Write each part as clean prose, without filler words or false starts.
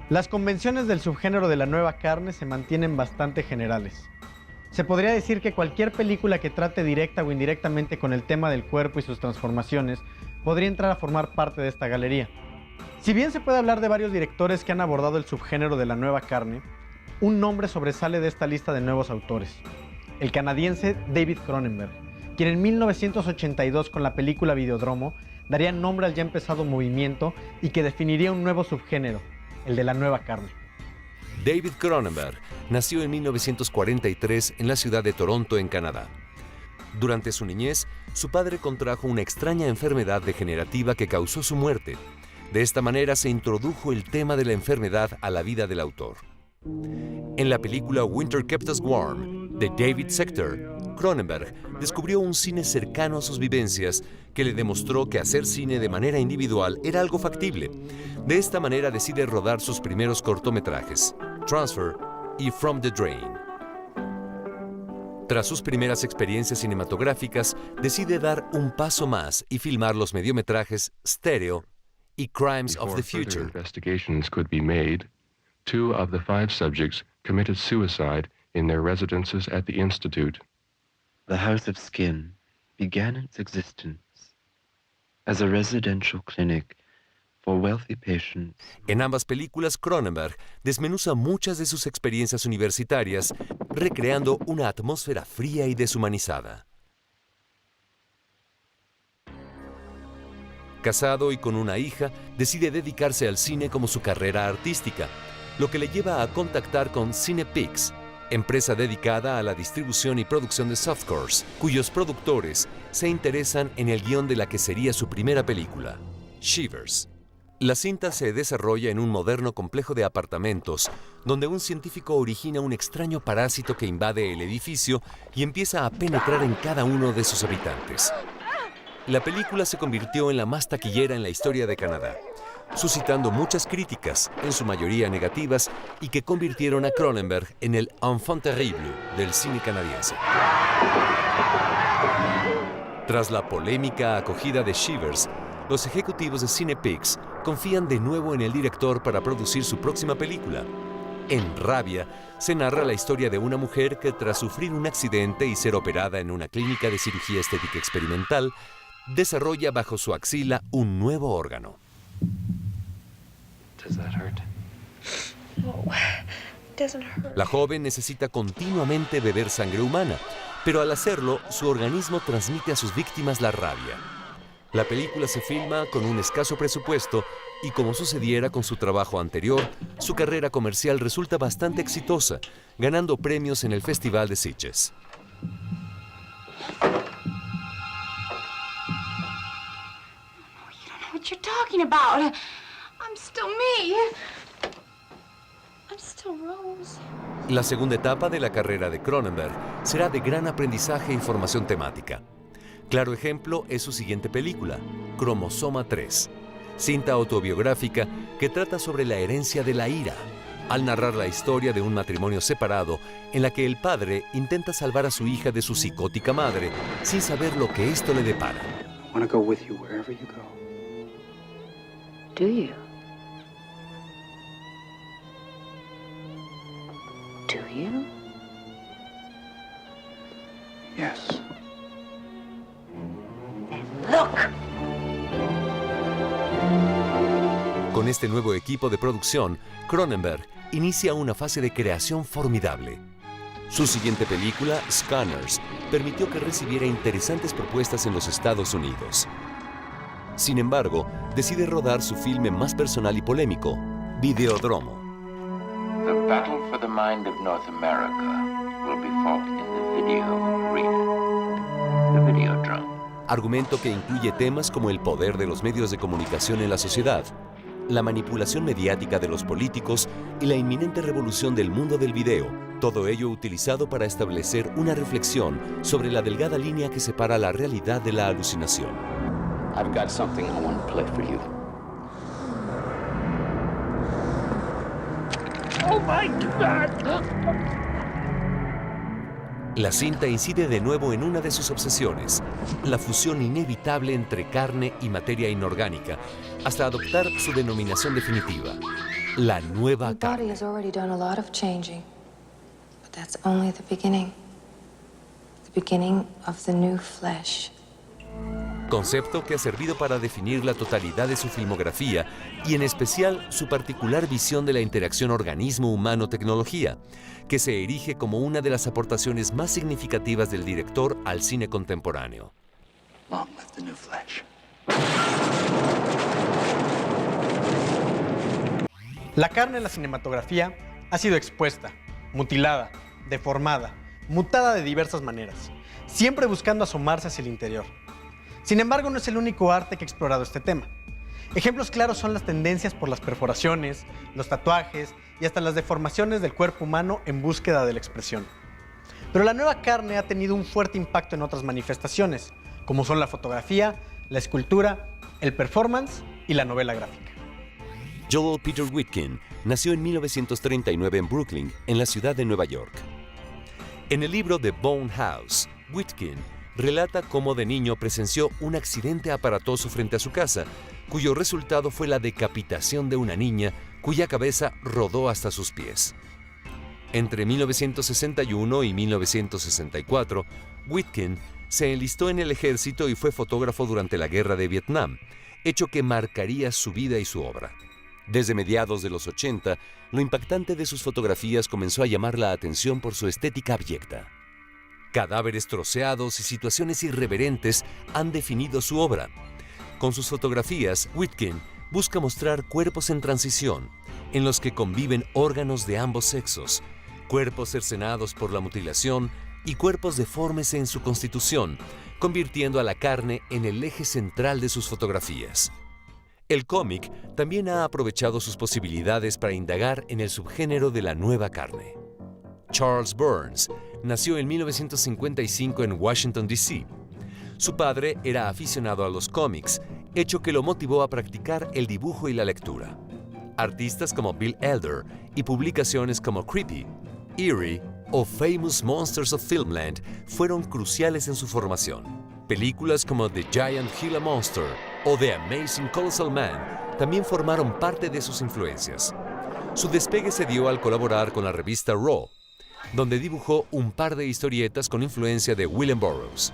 Las convenciones del subgénero de la nueva carne se mantienen bastante generales. Se podría decir que cualquier película que trate directa o indirectamente con el tema del cuerpo y sus transformaciones podría entrar a formar parte de esta galería. Si bien se puede hablar de varios directores que han abordado el subgénero de la nueva carne, un nombre sobresale de esta lista de nuevos autores: el canadiense David Cronenberg, quien en 1982 con la película Videodromo daría nombre al ya empezado movimiento y que definiría un nuevo subgénero, el de la nueva carne. David Cronenberg nació en 1943 en la ciudad de Toronto, en Canadá. Durante su niñez, su padre contrajo una extraña enfermedad degenerativa que causó su muerte. De esta manera se introdujo el tema de la enfermedad a la vida del autor. En la película Winter Kept Us Warm, de David Sector, Cronenberg descubrió un cine cercano a sus vivencias que le demostró que hacer cine de manera individual era algo factible. De esta manera decide rodar sus primeros cortometrajes, Transfer y From the Drain. Tras sus primeras experiencias cinematográficas, decide dar un paso más y filmar los mediometrajes Stereo y Crimes of the Future. Investigations could be made, 2 of the 5 subjects committed suicide in their residences at the Institute. The House of Skin began its existence as a residential clinic for wealthy patients. En ambas películas, Cronenberg desmenuza muchas de sus experiencias universitarias, recreando una atmósfera fría y deshumanizada. Casado y con una hija, decide dedicarse al cine como su carrera artística, lo que le lleva a contactar con Cinepix, empresa dedicada a la distribución y producción de softcores, cuyos productores se interesan en el guión de la que sería su primera película, Shivers. La cinta se desarrolla en un moderno complejo de apartamentos, donde un científico origina un extraño parásito que invade el edificio y empieza a penetrar en cada uno de sus habitantes. La película se convirtió en la más taquillera en la historia de Canadá, suscitando muchas críticas, en su mayoría negativas, y que convirtieron a Cronenberg en el enfant terrible del cine canadiense. Tras la polémica acogida de Shivers, los ejecutivos de Cinepix confían de nuevo en el director para producir su próxima película. En Rabia, se narra la historia de una mujer que, tras sufrir un accidente y ser operada en una clínica de cirugía estética experimental, desarrolla bajo su axila un nuevo órgano. Does that hurt? No, it doesn't hurt. La joven necesita continuamente beber sangre humana, pero al hacerlo, su organismo transmite a sus víctimas la rabia. La película se filma con un escaso presupuesto y, como sucediera con su trabajo anterior, su carrera comercial resulta bastante exitosa, ganando premios en el Festival de Sitges. What you're talking about? I'm still me. I'm still Rose. La segunda etapa de la carrera de Cronenberg será de gran aprendizaje y formación temática. Claro ejemplo es su siguiente película, Cromosoma 3, cinta autobiográfica que trata sobre la herencia de la ira, al narrar la historia de un matrimonio separado en la que el padre intenta salvar a su hija de su psicótica madre sin saber lo que esto le depara. I want to go with you wherever you go. Do you? Do you? Yes. Look! Con este nuevo equipo de producción, Cronenberg inicia una fase de creación formidable. Su siguiente película, Scanners, permitió que recibiera interesantes propuestas en los Estados Unidos. Sin embargo, decide rodar su filme más personal y polémico, Videodromo. The battle for the mind of North America will be fought in the video arena, the Videodrome. Argumento que incluye temas como el poder de los medios de comunicación en la sociedad, la manipulación mediática de los políticos y la inminente revolución del mundo del video, todo ello utilizado para establecer una reflexión sobre la delgada línea que separa la realidad de la alucinación. I've got something I want to play for you. Oh my God! La cinta incide de nuevo en una de sus obsesiones, la fusión inevitable entre carne y materia inorgánica, hasta adoptar su denominación definitiva, La nueva Your body carne. has already done a lot of changing, but that's only the beginning. The beginning of the new flesh. Concepto que ha servido para definir la totalidad de su filmografía y en especial su particular visión de la interacción organismo humano-tecnología, que se erige como una de las aportaciones más significativas del director al cine contemporáneo. Long live the new flesh. La carne en la cinematografía ha sido expuesta, mutilada, deformada, mutada de diversas maneras, siempre buscando asomarse hacia el interior. Sin embargo, no es el único arte que ha explorado este tema. Ejemplos claros son las tendencias por las perforaciones, los tatuajes y hasta las deformaciones del cuerpo humano en búsqueda de la expresión. Pero la nueva carne ha tenido un fuerte impacto en otras manifestaciones, como son la fotografía, la escultura, el performance y la novela gráfica. Joel Peter Witkin nació en 1939 en Brooklyn, en la ciudad de Nueva York. En el libro The Bone House, Witkin relata cómo de niño presenció un accidente aparatoso frente a su casa, cuyo resultado fue la decapitación de una niña cuya cabeza rodó hasta sus pies. Entre 1961 y 1964, Witkin se enlistó en el ejército y fue fotógrafo durante la Guerra de Vietnam, hecho que marcaría su vida y su obra. Desde mediados de los 80, lo impactante de sus fotografías comenzó a llamar la atención por su estética abyecta. Cadáveres troceados y situaciones irreverentes han definido su obra. Con sus fotografías, Witkin busca mostrar cuerpos en transición, en los que conviven órganos de ambos sexos, cuerpos cercenados por la mutilación y cuerpos deformes en su constitución, convirtiendo a la carne en el eje central de sus fotografías. El cómic también ha aprovechado sus posibilidades para indagar en el subgénero de la nueva carne. Charles Burns nació en 1955 en Washington, D.C. Su padre era aficionado a los cómics, hecho que lo motivó a practicar el dibujo y la lectura. Artistas como Bill Elder y publicaciones como Creepy, Eerie o Famous Monsters of Filmland fueron cruciales en su formación. Películas como The Giant Gila Monster o The Amazing Colossal Man también formaron parte de sus influencias. Su despegue se dio al colaborar con la revista Raw, donde dibujó un par de historietas con influencia de William Burroughs.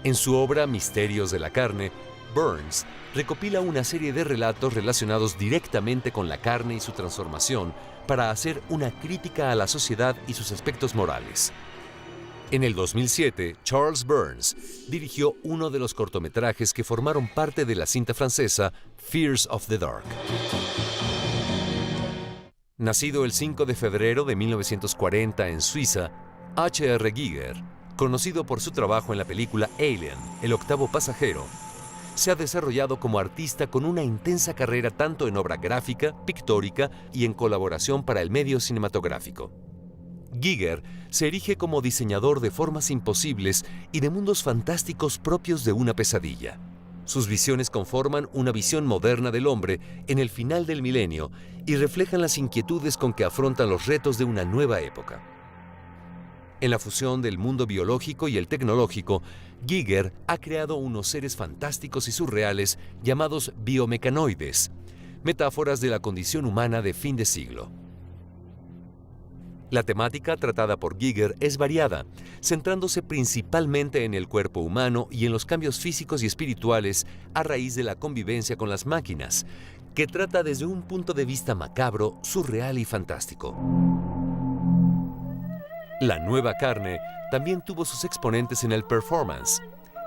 En su obra Misterios de la Carne, Burns recopila una serie de relatos relacionados directamente con la carne y su transformación para hacer una crítica a la sociedad y sus aspectos morales. En el 2007, Charles Burns dirigió uno de los cortometrajes que formaron parte de la cinta francesa Fears of the Dark. Nacido el 5 de febrero de 1940 en Suiza, H.R. Giger, conocido por su trabajo en la película Alien, El octavo pasajero, se ha desarrollado como artista con una intensa carrera tanto en obra gráfica, pictórica y en colaboración para el medio cinematográfico. Giger se erige como diseñador de formas imposibles y de mundos fantásticos propios de una pesadilla. Sus visiones conforman una visión moderna del hombre en el final del milenio y reflejan las inquietudes con que afrontan los retos de una nueva época. En la fusión del mundo biológico y el tecnológico, Giger ha creado unos seres fantásticos y surreales llamados biomecanoides, metáforas de la condición humana de fin de siglo. La temática tratada por Giger es variada, centrándose principalmente en el cuerpo humano y en los cambios físicos y espirituales a raíz de la convivencia con las máquinas, que trata desde un punto de vista macabro, surreal y fantástico. La nueva carne también tuvo sus exponentes en el performance.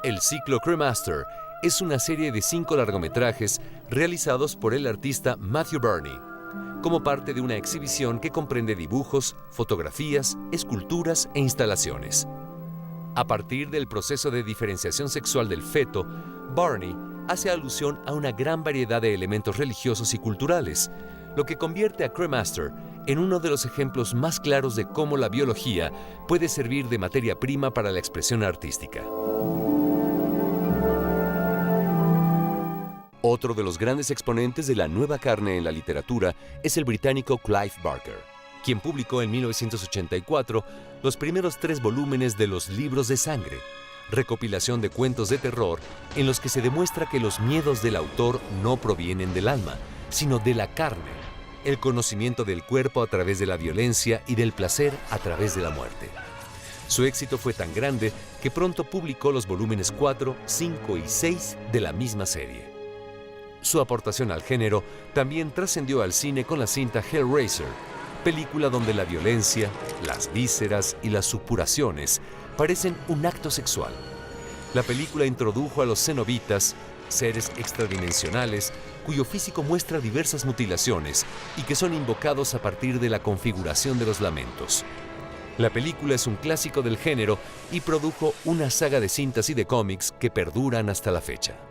El ciclo Cremaster es una serie de 5 largometrajes realizados por el artista Matthew Burney, como parte de una exhibición que comprende dibujos, fotografías, esculturas e instalaciones. A partir del proceso de diferenciación sexual del feto, Burney hace alusión a una gran variedad de elementos religiosos y culturales, lo que convierte a Cremaster en uno de los ejemplos más claros de cómo la biología puede servir de materia prima para la expresión artística. Otro de los grandes exponentes de la nueva carne en la literatura es el británico Clive Barker, quien publicó en 1984 los primeros 3 volúmenes de Los Libros de Sangre, recopilación de cuentos de terror en los que se demuestra que los miedos del autor no provienen del alma, sino de la carne, el conocimiento del cuerpo a través de la violencia y del placer a través de la muerte. Su éxito fue tan grande que pronto publicó los volúmenes 4, 5 y 6 de la misma serie. Su aportación al género también trascendió al cine con la cinta Hellraiser, película donde la violencia, las vísceras y las supuraciones parecen un acto sexual. La película introdujo a los cenobitas, seres extradimensionales cuyo físico muestra diversas mutilaciones y que son invocados a partir de la configuración de los lamentos. La película es un clásico del género y produjo una saga de cintas y de cómics que perduran hasta la fecha.